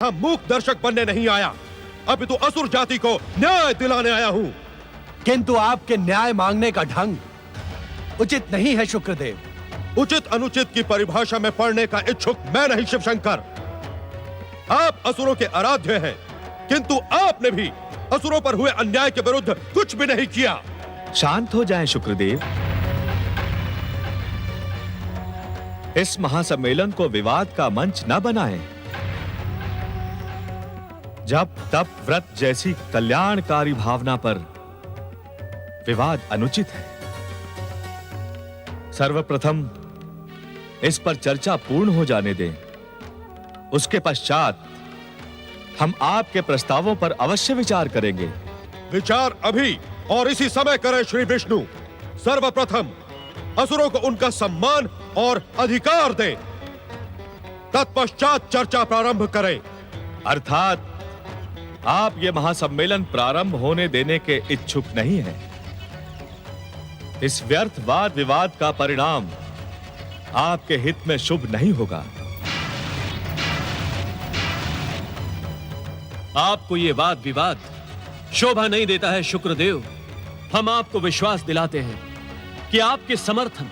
हम मूक दर्शक बनने नहीं आया, अभी तो असुर जाति को न्याय दिलाने आया हूं। किंतु आपके न्याय मांगने का ढंग उचित नहीं है शुक्रदेव। उचित अनुचित की परिभाषा में पढ़ने का इच्छुक मैं नहीं शिवशंकर। आप असुरों के आराध्य हैं, किंतु आपने भी असुरों पर हुए अन्याय के विरुद्ध कुछ भी नहीं किया। शांत हो जाएं शुक्रदेव। इस महासम्मेलन को विवाद का मंच न बनाएं। जब तप व्रत जैसी कल्याणकारी भावना पर विवाद अनुचित है। सर्वप्रथम इस पर चर्चा पूर्ण हो जाने दें। उसके पश्चात हम आपके प्रस्तावों पर अवश्य विचार करेंगे। विचार अभी और इसी समय करें श्री विष्णु। सर्वप्रथम असुरों को उनका सम्मान और अधिकार दें, तत्पश्चात चर्चा प्रारंभ करें। अर्थात आप ये महासम्मेलन प्रारंभ होने देने के इच्छुक नहीं हैं। इस व्यर्थ वाद विवाद का परिणाम आपके हित में शुभ नहीं होगा। आपको ये वाद विवाद शोभा नहीं देता है शुक्रदेव। हम आपको विश्वास दिलाते हैं कि आपके समर्थन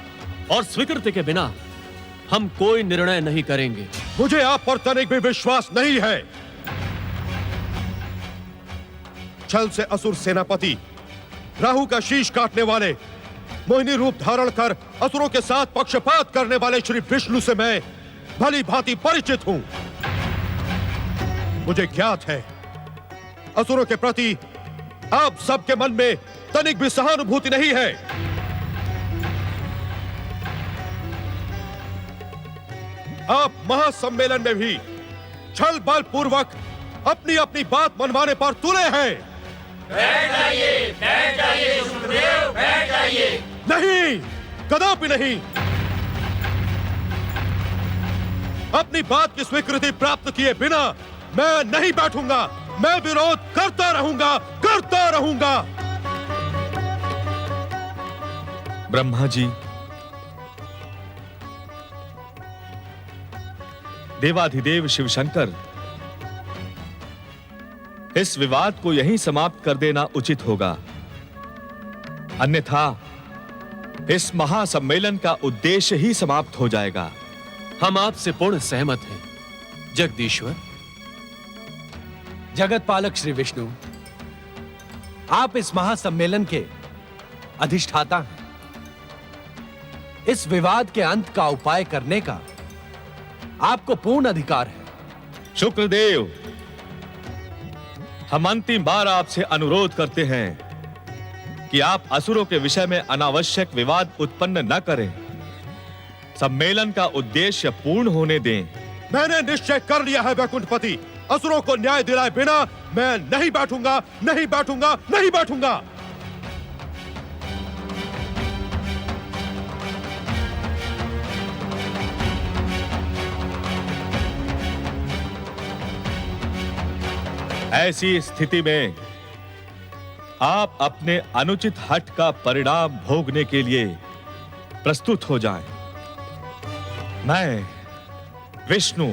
और स्वीकृति के बिना हम कोई निर्णय नहीं करेंगे। मुझे आप पर तनिक भी विश्वास नहीं है। छल से असुर सेनापति, राहु का शीश काटने वाले, मोहिनी रूप धारण कर असुरों के साथ पक्षपात करने वाले श्री विष्णु से मैं भली भांति परिचित हूं। मुझे ज्ञात है असुरों के प्रति आप सबके मन में तनिक भी सहानुभूति नहीं है। आप महासम्मेलन में भी छल बल पूर्वक अपनी अपनी बात मनवाने पर तुले हैं। बैठ जाइए शुक्रदेव, बैठ जाइए। नहीं, कदापि नहीं। अपनी बात की स्वीकृति प्राप्त किए बिना मैं नहीं बैठूंगा। मैं विरोध करता रहूंगा, करता रहूंगा। ब्रह्मा जी, देवाधिदेव शिवशंकर, इस विवाद को यहीं समाप्त कर देना उचित होगा। अन्यथा इस महासम्मेलन का उद्देश्य ही समाप्त हो जाएगा। हम आपसे पूर्ण सहमत हैं जगदीश्वर। जगत पालक श्री विष्णु, आप इस महासम्मेलन के अधिष्ठाता हैं। इस विवाद के अंत का उपाय करने का आपको पूर्ण अधिकार है। शुक्रदेव, हम अंतिम बार आपसे अनुरोध करते हैं कि आप असुरों के विषय में अनावश्यक विवाद उत्पन्न न करें। सम्मेलन का उद्देश्य पूर्ण होने दें। मैंने निश्चय कर लिया है वैकुंठपति, असुरों को न्याय दिलाए बिना मैं नहीं बैठूंगा, नहीं बैठूंगा, नहीं बैठूंगा। ऐसी स्थिति में आप अपने अनुचित हठ का परिणाम भोगने के लिए प्रस्तुत हो जाएं। मैं विष्णु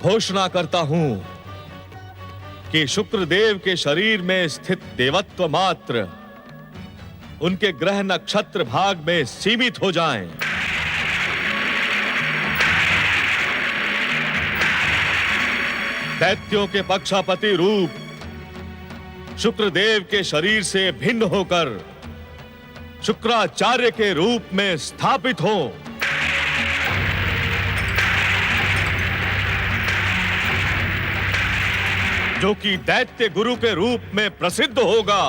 घोषणा करता हूं कि शुक्रदेव के शरीर में स्थित देवत्व मात्र उनके ग्रह नक्षत्र भाग में सीमित हो जाएं। दैत्यों के पक्षापति रूप शुक्रदेव के शरीर से भिन्न होकर शुक्राचार्य के रूप में स्थापित हो। जो कि दैत्य गुरु के रूप में प्रसिद्ध होगा।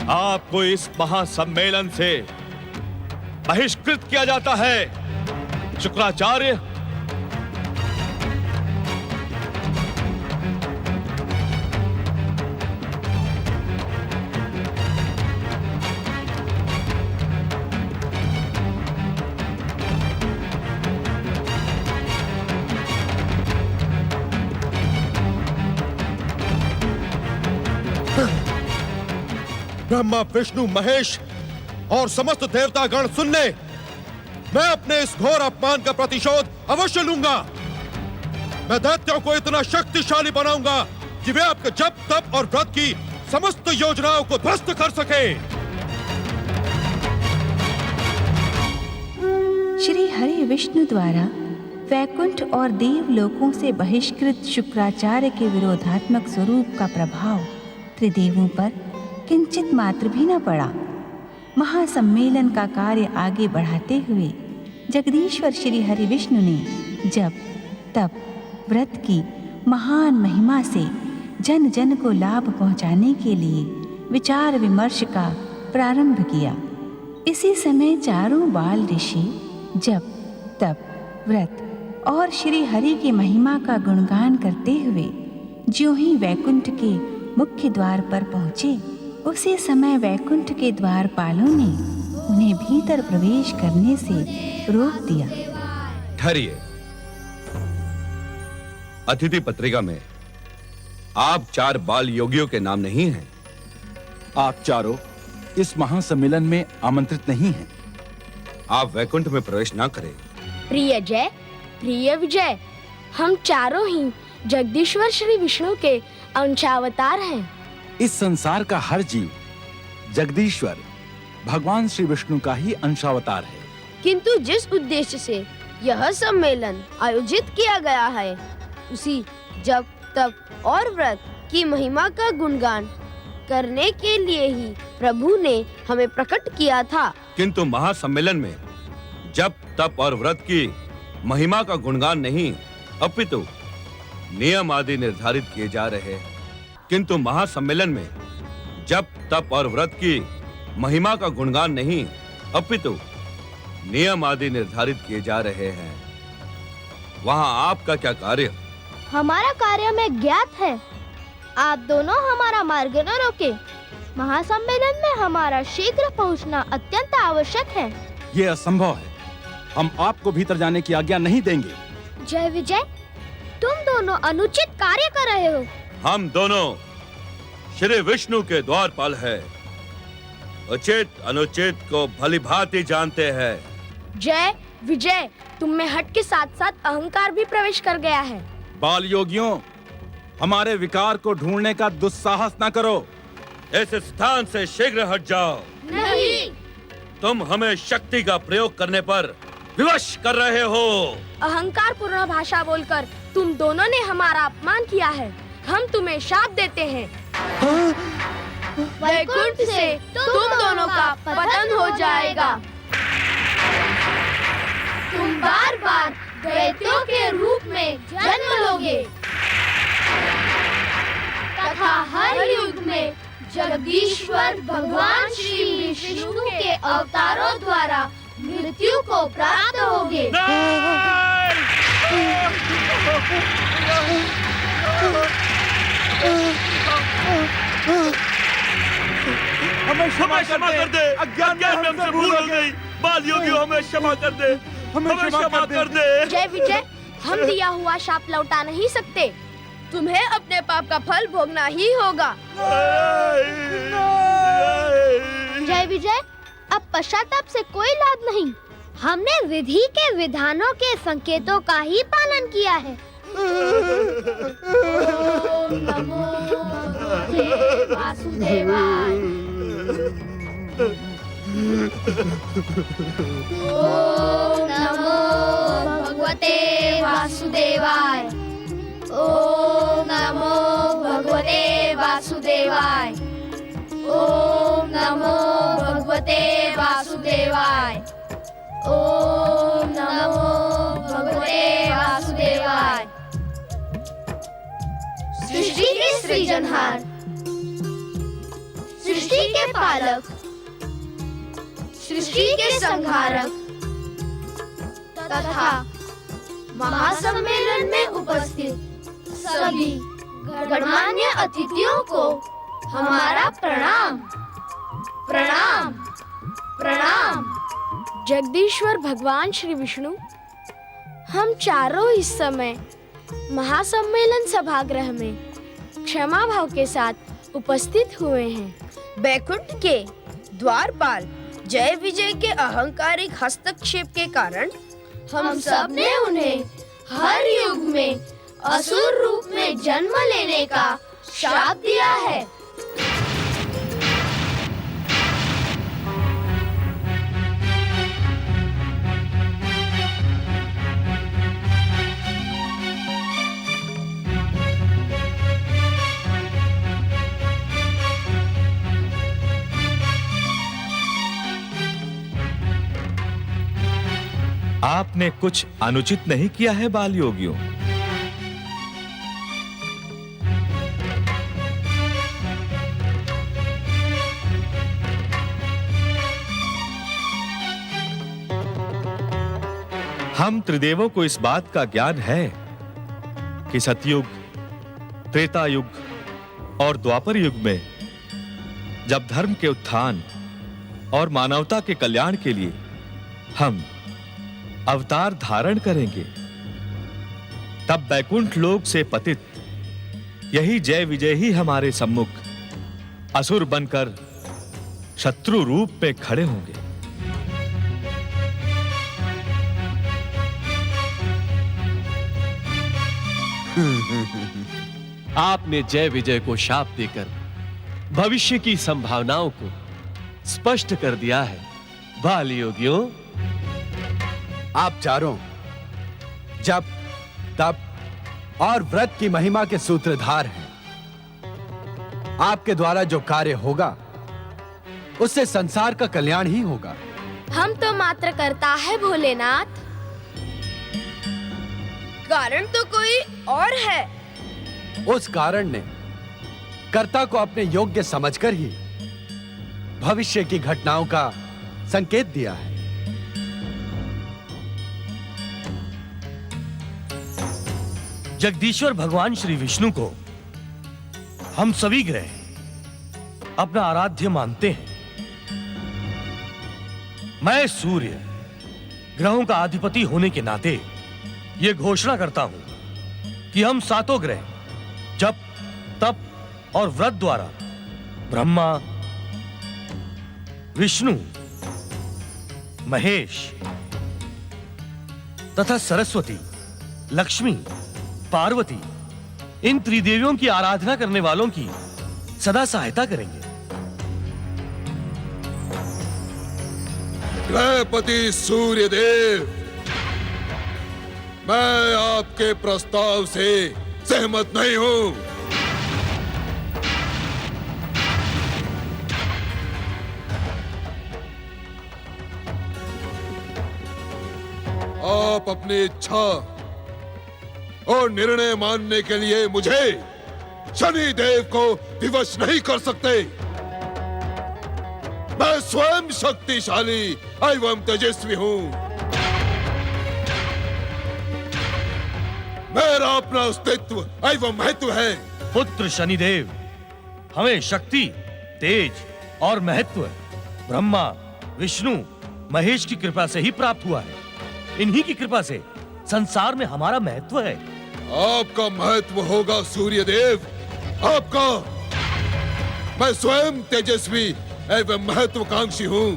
आपको इस महासम्मेलन से बहिष्कृत किया जाता है। शुक्राचार्य, ब्रह्मा, विष्णु, महेश और समस्त देवतागण सुन ले, मैं अपने इस घोर अपमान का प्रतिशोध अवश्य लूंगा। मैं दैत्यों को इतना शक्तिशाली बनाऊंगा कि वे आपके जप, तप और व्रत की समस्त योजनाओं को ध्वस्त कर सके। श्री हरि विष्णु द्वारा वैकुंठ और देवलोकों से बहिष्कृत शुक्राचार्य के विरोधात्मक स्वरूप का प्रभाव त्रिदेवों पर किंचित मात्र भी न पड़ा। महासम्मेलन का कार्य आगे बढ़ाते हुए जगदीश्वर श्री हरि विष्णु ने जप, तप, व्रत की महान महिमा से जन जन को लाभ पहुंचाने के लिए विचार विमर्श का प्रारंभ किया। इसी समय चारों बाल ऋषि जप, तप, व्रत और श्री हरि की महिमा का गुणगान करते हुए ज्यों ही वैकुंठ के मुख्य द्वार पर पहुंचे, उसी समय वैकुंठ के द्वारपालों ने उन्हें भीतर प्रवेश करने से रोक दिया। ठहरिए। अतिथि पत्रिका में आप 4 बाल योगियों के नाम नहीं हैं। आप चारों इस महासम्मेलन में आमंत्रित नहीं हैं। आप वैकुंठ में प्रवेश ना करें। प्रिय जय, प्रिय विजय, हम चारों ही जगदीश्वर श्री विष्णु के अंशावतार हैं। इस संसार का हर जीव जगदीश्वर भगवान श्री विष्णु का ही अंशावतार है। किंतु जिस उद्देश्य से यह सम्मेलन आयोजित किया गया है, उसी जप, तप और व्रत की महिमा का गुणगान करने के लिए ही प्रभु ने हमें प्रकट किया था। किंतु महासम्मेलन में जप, तप और व्रत की महिमा का गुणगान नहीं, अपितु नियम आदि निर्धारित किए जा रहे हैं। किंतु महासम्मेलन में जप, तप और व्रत की महिमा का गुणगान नहीं, अपितु नियम आदि निर्धारित किए जा रहे हैं। वहाँ आपका क्या कार्य? हमारा कार्य में ज्ञात है। आप दोनों हमारा मार्ग न रोके। महासम्मेलन में हमारा शीघ्र पहुंचना अत्यंत आवश्यक है। ये असंभव है। हम आपको भीतर जाने की आज्ञा नहीं देंगे। जय विजय, तुम दोनों अनुचित कार्य कर रहे हो। हम दोनों श्री विष्णु के द्वारपाल हैं। उचित अनुचित को भली भांति जानते हैं। जय विजय, तुम में हट के साथ साथ अहंकार भी प्रवेश कर गया है। बाल योगियों, हमारे विकार को ढूंढने का दुस्साहस न करो। इस स्थान से शीघ्र हट जाओ। नहीं, तुम हमें शक्ति का प्रयोग करने पर विवश कर रहे हो। अहंकार पूर्ण भाषा बोलकर तुम दोनों ने हमारा अपमान किया है। हम तुम्हें शाप देते हैं। वैकुंठ से तुम दोनों का पतन हो जाएगा। तुम बार बार दैत्यों के रूप में जन्म लोगे तथा हर युग में जगदीश्वर भगवान श्री विष्णु के अवतारों द्वारा मृत्यु को प्राप्त होगे। हमें क्षमा कर दे। अज्ञान में हमसे भूल हो गई। बाल योगियों, हमें क्षमा कर दे। हमें क्षमा कर दे। जय विजय, हम दिया हुआ शाप लौटा नहीं सकते। तुम्हें अपने पाप का फल भोगना ही होगा। जय विजय, अब पश्चाताप से कोई लाभ नहीं। हमने विधि के विधानों के संकेतों का ही पालन किया है। ओम नमो भगवते वासुदेवाय। ओम नमो भगवते वासुदेवाय। ओम नमो भगवते वासुदेवाय। ओम नमो भगवते वासुदेवाय। ओम नमो भगवते वासुदेवाय। सृष्टि के सृजनहार सृष्टि के पालक, सृष्टि के संहारक तथा महासम्मेलन में उपस्थित सभी गणमान्य अतिथियों को हमारा प्रणाम। प्रणाम प्रणाम। जगदीश्वर भगवान श्री विष्णु, हम चारों इस समय महासम्मेलन सभागृह में क्षमा भाव के साथ उपस्थित हुए हैं। बैकुंठ के द्वारपाल जय विजय के अहंकारिक हस्तक्षेप के कारण हम सब ने उन्हें हर युग में असुर रूप में जन्म लेने का श्राप दिया है। आपने कुछ अनुचित नहीं किया है बाल योगियों। हम त्रिदेवों को इस बात का ज्ञान है कि सतयुग, त्रेता युग और द्वापर युग में जब धर्म के उत्थान और मानवता के कल्याण के लिए हम अवतार धारण करेंगे, तब बैकुंठ लोक से पतित यही जय विजय ही हमारे सम्मुख असुर बनकर शत्रु रूप में खड़े होंगे। आपने जय विजय को शाप देकर भविष्य की संभावनाओं को स्पष्ट कर दिया है। बाल योगियों, आप चारों जप, तप और व्रत की महिमा के सूत्रधार हैं। आपके द्वारा जो कार्य होगा उससे संसार का कल्याण ही होगा। हम तो मात्र करता है भोलेनाथ। कारण तो कोई और है। उस कारण ने कर्ता को अपने योग्य समझकर ही भविष्य की घटनाओं का संकेत दिया है। जगदीश्वर भगवान श्री विष्णु को हम सभी ग्रह अपना आराध्य मानते हैं। मैं सूर्य ग्रहों का अधिपति होने के नाते यह घोषणा करता हूं कि हम सातों ग्रह जप, तप और व्रत द्वारा ब्रह्मा, विष्णु, महेश तथा सरस्वती, लक्ष्मी, पार्वती, इन त्रिदेवियों की आराधना करने वालों की सदा सहायता करेंगे। ग्रहपति सूर्यदेव, मैं आपके प्रस्ताव से सहमत नहीं हूं। आप अपनी इच्छा और निर्णय मानने के लिए मुझे शनि देव को विवश नहीं कर सकते। मैं स्वयं शक्तिशाली एवं तेजस्वी हूं। मेरा अपना अस्तित्व एवं महत्व है। पुत्र शनिदेव, हमें शक्ति, तेज और महत्व ब्रह्मा, विष्णु, महेश की कृपा से ही प्राप्त हुआ है। इन्हीं की कृपा से संसार में हमारा महत्व है। आपका महत्व होगा सूर्यदेव, आपका। मैं स्वयं तेजस्वी एवं महत्वाकांक्षी हूं।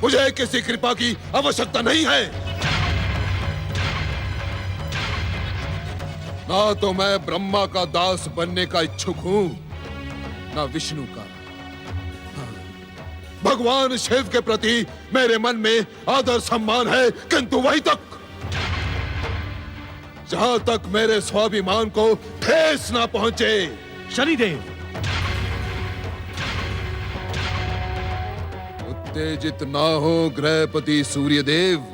मुझे किसी कृपा की आवश्यकता नहीं है। ना तो मैं ब्रह्मा का दास बनने का इच्छुक हूं, ना विष्णु का। भगवान शिव के प्रति मेरे मन में आदर सम्मान है, किंतु वहीं तक जहां तक मेरे स्वाभिमान को ठेस ना पहुंचे। शनिदेव, उत्तेजित ना हो ग्रहपति सूर्यदेव।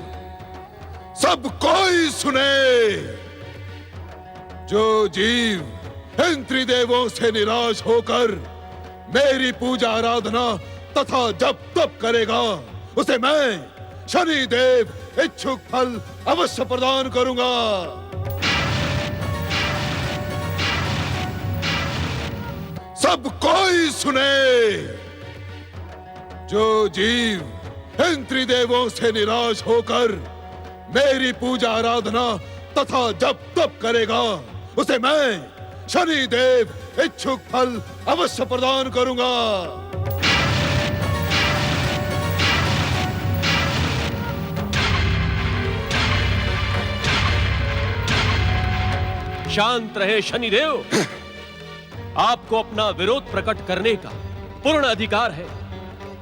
सब कोई सुने। जो जीव इन त्रिदेवों से निराश होकर मेरी पूजा आराधना तथा जप तप करेगा उसे मैं शनि देव इच्छुक फल अवश्य प्रदान करूंगा। सब कोई सुने, जो जीव इन त्रिदेवों से निराश होकर मेरी पूजा आराधना तथा जप तप करेगा उसे मैं शनि देव इच्छुक फल अवश्य प्रदान करूंगा। शांत रहे शनिदेव। आपको अपना विरोध प्रकट करने का पूर्ण अधिकार है,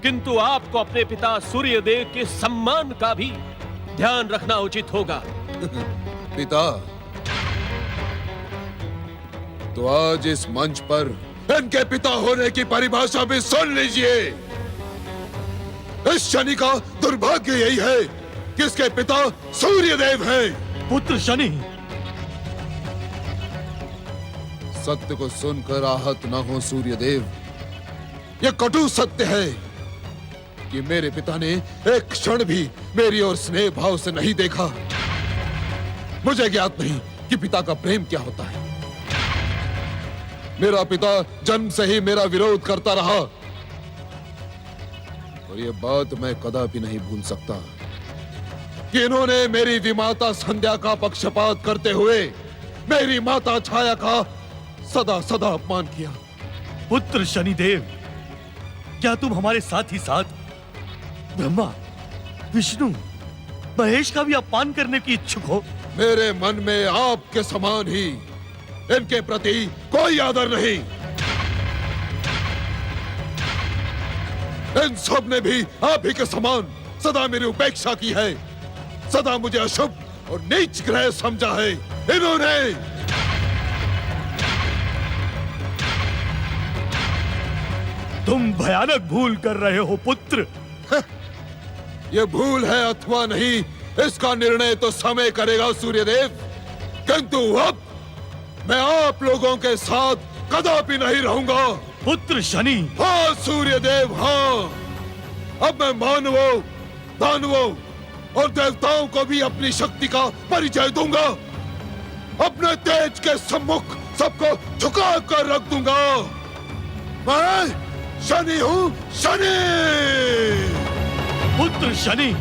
किंतु आपको अपने पिता सूर्यदेव के सम्मान का भी ध्यान रखना उचित होगा। पिता, तो आज इस मंच पर इनके पिता होने की परिभाषा भी सुन लीजिए। इस शनि का दुर्भाग्य यही है कि इसके पिता सूर्यदेव हैं। पुत्र शनि, सत्य को सुनकर आहत न हो सूर्यदेव। यह कटु सत्य है कि मेरे पिता ने एक क्षण भी मेरी ओर स्नेह भाव से नहीं देखा। मुझे ज्ञात नहीं कि पिता का प्रेम क्या होता है। मेरा पिता जन्म से ही मेरा विरोध करता रहा और यह बात मैं कदापि नहीं भूल सकता कि इन्होंने मेरी विमाता संध्या का पक्षपात करते हुए मेरी माता छाया का सदा सदा अपमान किया। पुत्र शनिदेव, क्या तुम हमारे साथ ही साथ ब्रह्मा, विष्णु, महेश का भी अपमान करने की इच्छुक हो? मेरे मन में आपके समान ही इनके प्रति कोई आदर नहीं। इन सब ने भी आप ही के समान सदा मेरी उपेक्षा की है, सदा मुझे अशुभ और नीच ग्रह समझा है। इन्होंने तुम भयानक भूल कर रहे हो पुत्र। ये भूल है अथवा नहीं, इसका निर्णय तो समय करेगा सूर्यदेव। किंतु अब मैं आप लोगों के साथ कदापि नहीं रहूंगा। पुत्र शनि। हाँ सूर्यदेव, हाँ। अब मैं मानवों, दानवों और देवताओं को भी अपनी शक्ति का परिचय दूंगा। अपने तेज के सम्मुख सबको झुका कर रख दूंगा। मैं शनि हूं, शनि। पुत्र शनि,